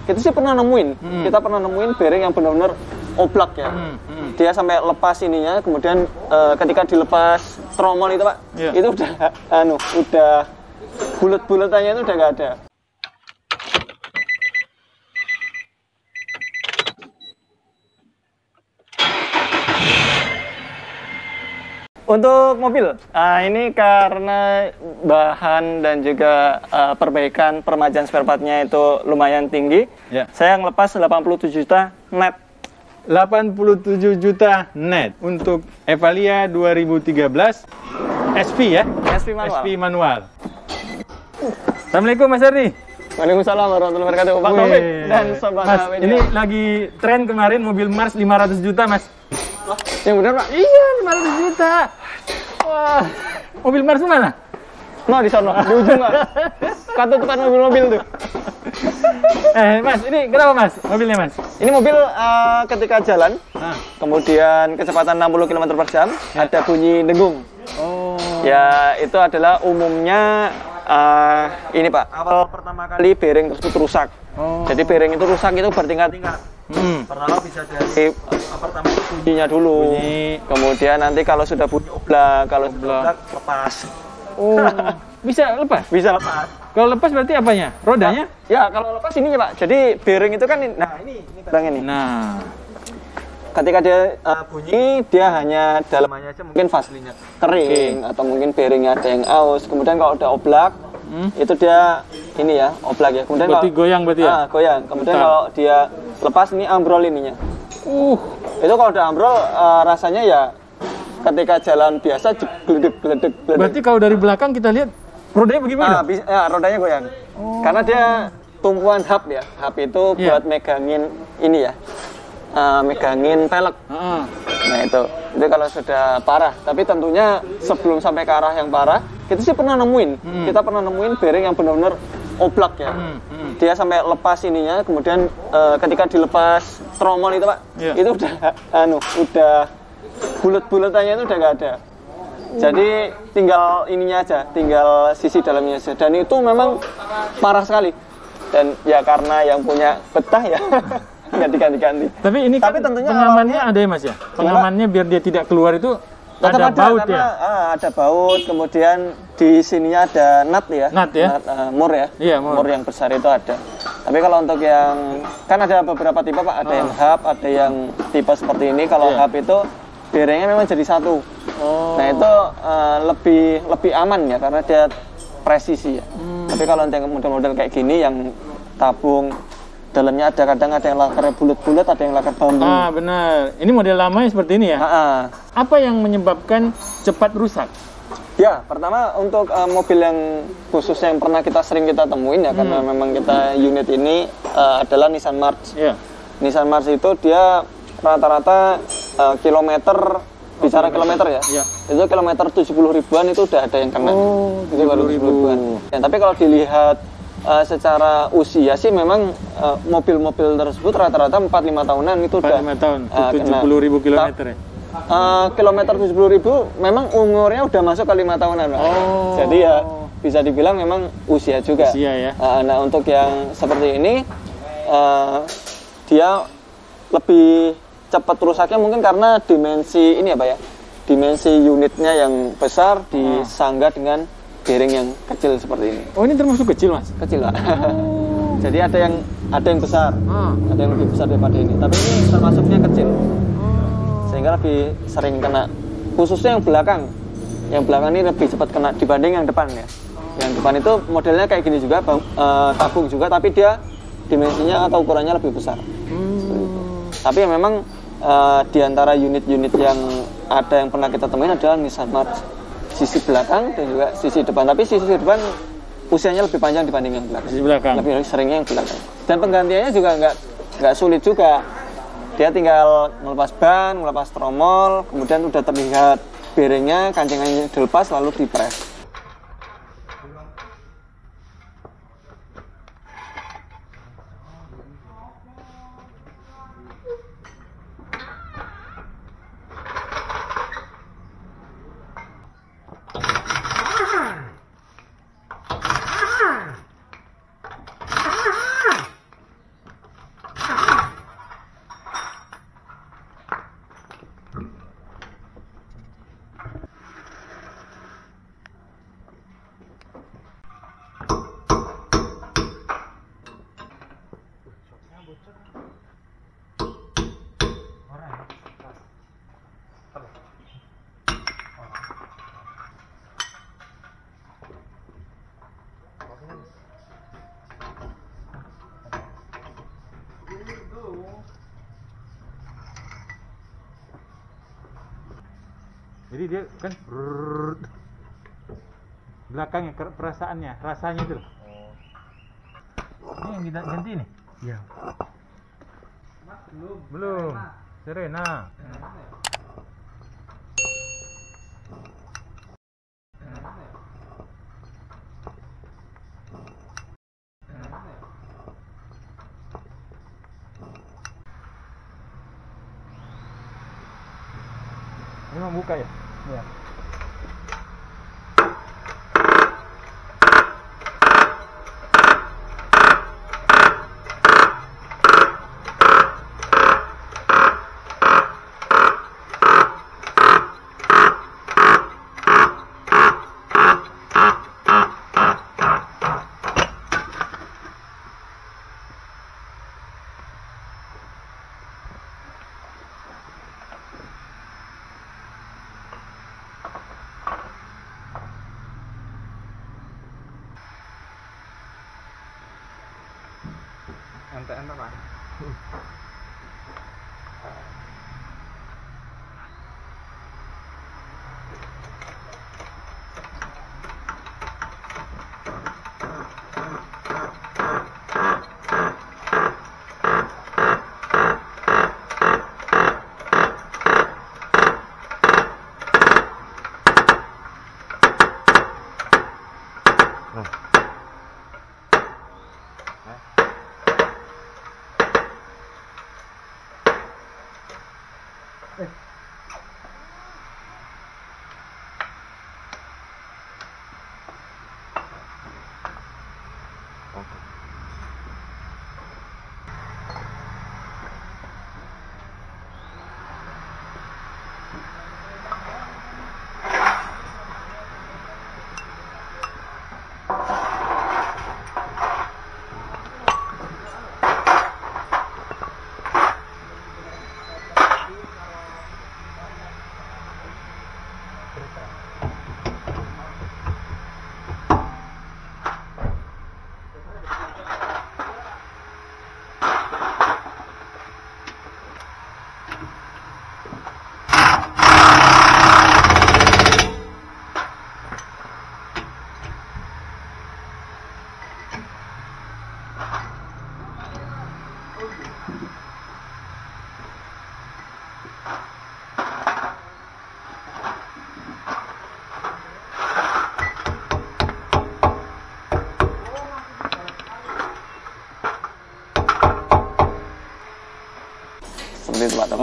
Kita sih pernah nemuin, kita pernah nemuin bearing yang benar-benar oblak ya. Dia sampai lepas ininya, kemudian ketika dilepas tromol itu Pak, itu udah bulet-buletannya itu udah nggak ada. Untuk mobil, ini karena bahan dan juga perbaikan permajaan spare partnya itu lumayan tinggi, saya ngelepas 87 juta net. 87 juta net untuk Evalia 2013 SP ya? SP manual. SP manual. Assalamualaikum Mas Erni. Waalaikumsalam warahmatullahi wabarakatuh. Pak Taufik dan Sobat Mas, ini lagi tren kemarin mobil Mars 500 juta Mas. Yang benar Pak? Iya, 500 juta. Wah, mobil Mars mana? Nah, di sana, di ujung Pak. Katutupan mobil-mobil tuh. Mas, ini kenapa Mas? Mobilnya Mas? Ini mobil ketika jalan, kemudian kecepatan 60 km per jam, ada bunyi dengung. Oh. Ya, itu adalah umumnya ini Pak, awal pertama kali bearing tersebut rusak. Jadi bearing itu rusak itu bertingkat-tingkat. Pertama bisa dari pertama bunyinya dulu. Kemudian nanti kalau sudah bunyi oblak, kalau sudah oblak lepas. Oh, bisa lepas? Bisa lepas. Kalau lepas berarti apanya? Rodanya? Ya, kalau lepas ininya Pak. Jadi bearing itu kan, nah ini barangnya nih. Nah, ketika dia bunyi, dia hanya dalamannya aja mungkin vaselinya kering, atau mungkin bearingnya ada yang aus. Kemudian kalau udah oblak, itu dia ini ya, oblak ya. Kemudian berarti kalau, goyang berarti ya? Goyang. Kemudian kalau dia lepas, ini ambrol ininya. Itu kalau udah ambrol, rasanya ya ketika jalan biasa geledek. Berarti kalau dari belakang kita lihat rodanya bagaimana? Rodanya goyang. Karena dia tumpuan hub ya. Hub itu buat megangin ini ya. Megangin pelek. Nah itu kalau sudah parah. Tapi tentunya sebelum sampai ke arah yang parah, kita sih pernah nemuin. Kita pernah nemuin bearing yang benar-benar oblak ya. Dia sampai lepas ininya, kemudian ketika dilepas tromol itu Pak, itu udah bulet-buletannya itu udah nggak ada. Jadi tinggal ininya aja, tinggal sisi dalamnya aja. Dan itu memang parah sekali. Dan ya karena yang punya betah ya. Nggak diganti-ganti. Tapi ini kan tentunya pengamannya ada ya Mas ya? Pengamannya biar dia tidak keluar itu ada baut ya? Ada baut, kemudian di sininya ada nut ya? Nut ya? Mur ya? Iya, mur yang besar itu ada. Tapi kalau untuk yang, kan ada beberapa tipe Pak, ada yang hub, ada yang tipe seperti ini. Kalau hub itu bearingnya memang jadi satu. Nah itu lebih aman ya, karena dia presisi ya. Tapi kalau untuk model-model kayak gini yang tabung, dalamnya ada kadang ada yang lakarnya bulat-bulat, ada yang lakar bambu. Benar. Ini model lamanya seperti ini ya? Apa yang menyebabkan cepat rusak? Ya, pertama untuk mobil yang khusus yang pernah sering kita temuin ya, karena memang kita unit ini adalah Nissan March. Nissan March itu dia rata-rata kilometer, bicara kilometer ya, itu kilometer 70 ribuan itu udah ada yang kena. Itu baru 70 ribuan. Ya, tapi kalau dilihat secara usia sih memang mobil-mobil tersebut rata-rata 4-5 tahunan itu udah 4-5 tahun, 70.000 kilometer ya? Kilometer 70.000 memang umurnya udah masuk ke 5 tahunan Pak. Jadi ya bisa dibilang memang usia juga. Usia ya. Nah untuk yang seperti ini dia lebih cepat rusaknya mungkin karena dimensi ini ya Pak ya, dimensi unitnya yang besar disangga dengan bearing yang kecil seperti ini. Oh, ini termasuk kecil Mas? Kecil Pak. Jadi ada yang besar, ada yang lebih besar daripada ini. Tapi ini termasuknya kecil, sehingga lebih sering kena. Khususnya yang belakang. Yang belakang ini lebih cepat kena dibanding yang depan ya. Yang depan itu modelnya kayak gini juga, tabung juga, tapi dia dimensinya atau ukurannya lebih besar. Tapi ya memang di antara unit-unit yang ada yang pernah kita temuin adalah Nissan March. Sisi belakang dan juga sisi depan. Tapi sisi depan usianya lebih panjang dibanding yang belakang. Sisi belakang. Lebih seringnya yang belakang. Dan penggantiannya juga nggak sulit juga. Dia tinggal melepas ban, melepas tromol, kemudian udah terlihat bearingnya, kancengannya dilepas lalu dipres. Jadi dia kan belakangnya perasaannya, rasanya itu. Ini yang kita ganti nih? Iya. Belum. Serena. Ini mau buka ya? Iya. NTN apa?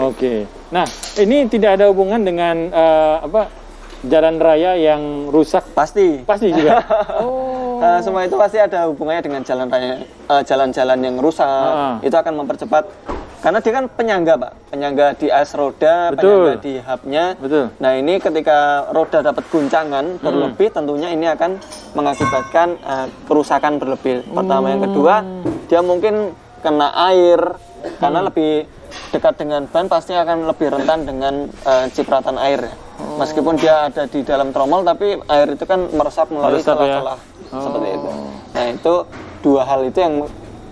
Oke. Nah, ini tidak ada hubungan dengan jalan raya yang rusak? Pasti. Pasti juga. Semua itu pasti ada hubungannya dengan jalan raya, jalan-jalan yang rusak. Itu akan mempercepat. Karena dia kan penyangga, Pak. Penyangga di as roda, penyangga di hubnya. Betul. Nah, ini ketika roda dapat guncangan berlebih, tentunya ini akan mengakibatkan kerusakan berlebih. Pertama, yang kedua, dia mungkin kena air karena lebih dekat dengan ban, pasti akan lebih rentan dengan cipratan air. Meskipun dia ada di dalam tromol, tapi air itu kan meresap melalui celah-celah seperti itu. Nah, itu dua hal itu yang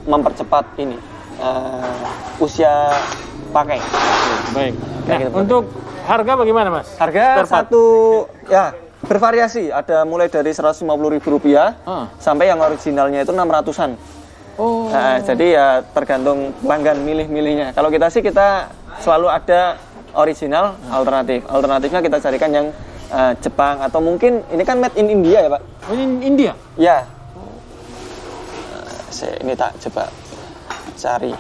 mempercepat ini usia pakai. Baik. Nah, gitu, untuk harga bagaimana, Mas? Harga satu ya bervariasi. Ada mulai dari Rp150.000 sampai yang originalnya itu 600-an. Nah, jadi ya tergantung pelanggan milih-milihnya. Kalau kita sih kita selalu ada original, alternatif. Alternatifnya kita carikan yang Jepang atau mungkin ini kan made in India ya, Pak. Ini India? Ya. Ini tak coba cari.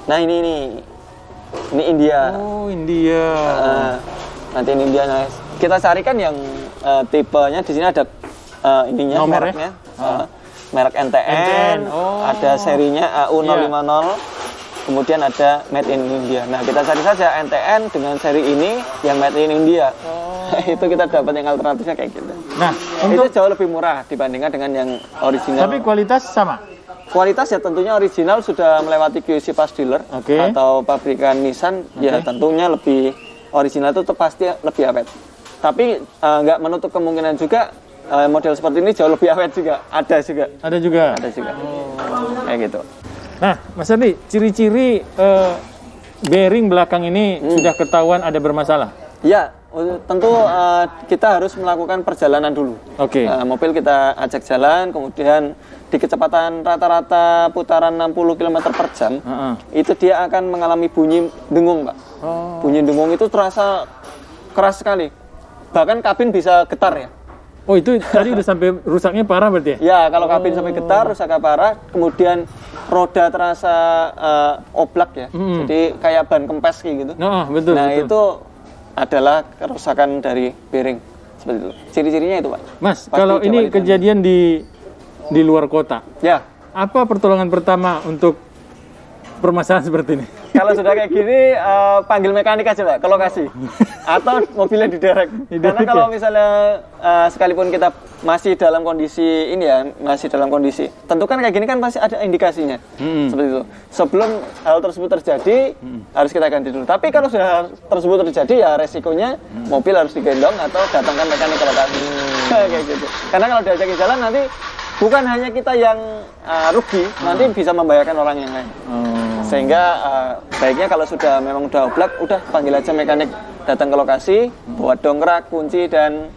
Nah, ini India. Oh, India. Nanti ini India. Nah, kita carikan yang tipenya di sini ada ininya, nomornya. Merek NTN, ada serinya AU050, kemudian ada Made in India. Nah, kita cari saja NTN dengan seri ini yang Made in India. Itu kita dapat yang alternatifnya kayak gitu. Nah, itu jauh lebih murah dibandingkan dengan yang original. Tapi kualitas sama? Kualitas ya tentunya original sudah melewati QC pas dealer atau pabrikan Nissan, ya tentunya lebih original itu pasti lebih awet. Tapi nggak menutup kemungkinan juga model seperti ini jauh lebih awet juga. Ada juga. Ada juga. Ada juga. Kayak gitu. Nah, Mas Ardi, ciri-ciri bearing belakang ini sudah ketahuan ada bermasalah? Ya, tentu kita harus melakukan perjalanan dulu. Oke. Mobil kita ajak jalan, kemudian di kecepatan rata-rata putaran 60 km per jam, itu dia akan mengalami bunyi dengung, Pak. Bunyi dengung itu terasa keras sekali. Bahkan kabin bisa getar ya. Oh, itu tadi udah sampai rusaknya parah berarti ya? Ya, kalau kabin sampai getar, rusaknya parah, kemudian roda terasa oblak ya. Jadi kayak ban kempes kayak gitu. Betul. Nah, betul. itu adalah kerusakan dari bearing. Seperti itu. Ciri-cirinya itu, Pak. Mas, kalau ini kejadian di luar kota. Ya. Apa pertolongan pertama untuk permasalahan seperti ini? Kalau sudah kayak gini, panggil mekanik aja, Pak, ke lokasi. Atau mobilnya diderek. Karena kalau misalnya sekalipun kita masih dalam kondisi ini ya, masih dalam kondisi, tentu kan kayak gini kan pasti ada indikasinya. Seperti itu. Sebelum hal tersebut terjadi, harus kita ganti dulu. Tapi kalau sudah tersebut terjadi, ya resikonya mobil harus digendong atau datangkan mekanik ke lokasi. Kayak gitu. Karena kalau diajakin jalan nanti bukan hanya kita yang rugi, nanti bisa membahayakan orang yang lain. Sehingga baiknya kalau sudah memang udah oblak, udah panggil aja mekanik datang ke lokasi, bawa dongkrak, kunci dan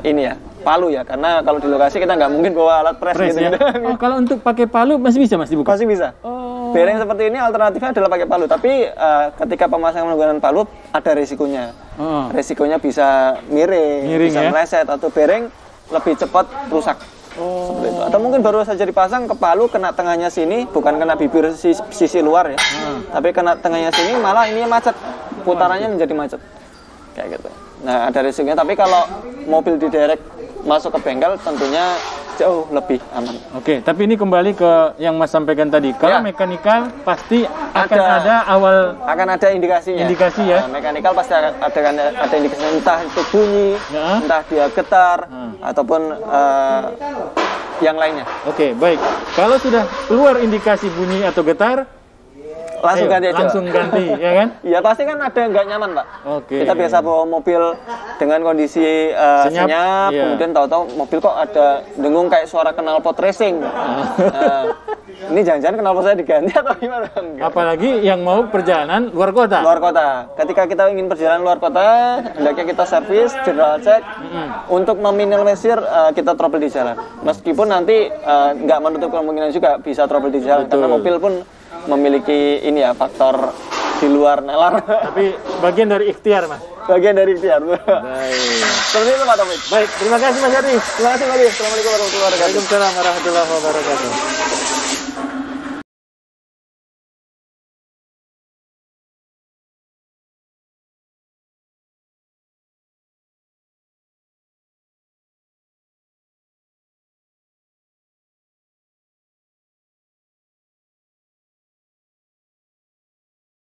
ini ya, palu ya. Karena kalau di lokasi kita nggak mungkin bawa alat pres gitu. Ya? Oh, kalau untuk pakai palu masih bisa Mas dibuka? Masih bisa. Bearing seperti ini alternatifnya adalah pakai palu. Tapi ketika pemasangan menggunakan palu ada resikonya. Resikonya bisa miring bisa meleset atau bearing lebih cepat rusak. Seperti itu. Atau mungkin baru saja dipasang ke palu kena tengahnya sini, bukan kena bibir sisi luar ya, tapi kena tengahnya sini malah ini macet, putarannya menjadi macet kayak gitu. Nah, ada risikonya. Tapi kalau mobil diderek masuk ke bengkel tentunya jauh lebih aman. Oke, tapi ini kembali ke yang Mas sampaikan tadi. Kalau mekanikal pasti akan ada indikasinya. Indikasi ya. Mekanikal pasti ada indikasinya, entah itu bunyi, entah dia getar ataupun yang lainnya. Oke, baik. Kalau sudah keluar indikasi bunyi atau getar, langsung ganti, ya kan? Iya, pasti kan ada nggak nyaman, Pak. Oke. Kita biasa bawa mobil dengan kondisi senyap, kemudian tahu-tahu mobil kok ada dengung kayak suara knalpot racing. Ini jangan-jangan knalpot saya diganti atau gimana? Apalagi yang mau perjalanan luar kota. Luar kota. Ketika kita ingin perjalanan luar kota, hendaknya kita servis, general check, untuk meminimalisir kita trouble di jalan. Meskipun nanti nggak menutup kemungkinan juga bisa trouble di jalan. Betul. Karena mobil pun memiliki ini ya, faktor di luar nalar. Tapi bagian dari ikhtiar, Mas. Bagian dari ikhtiar. Baik. Seperti itu, Pak Tomit. Baik, terima kasih Mas Hadi. Terima kasih, Pak. Assalamualaikum warahmatullahi wabarakatuh. Waalaikumsalam warahmatullahi wabarakatuh.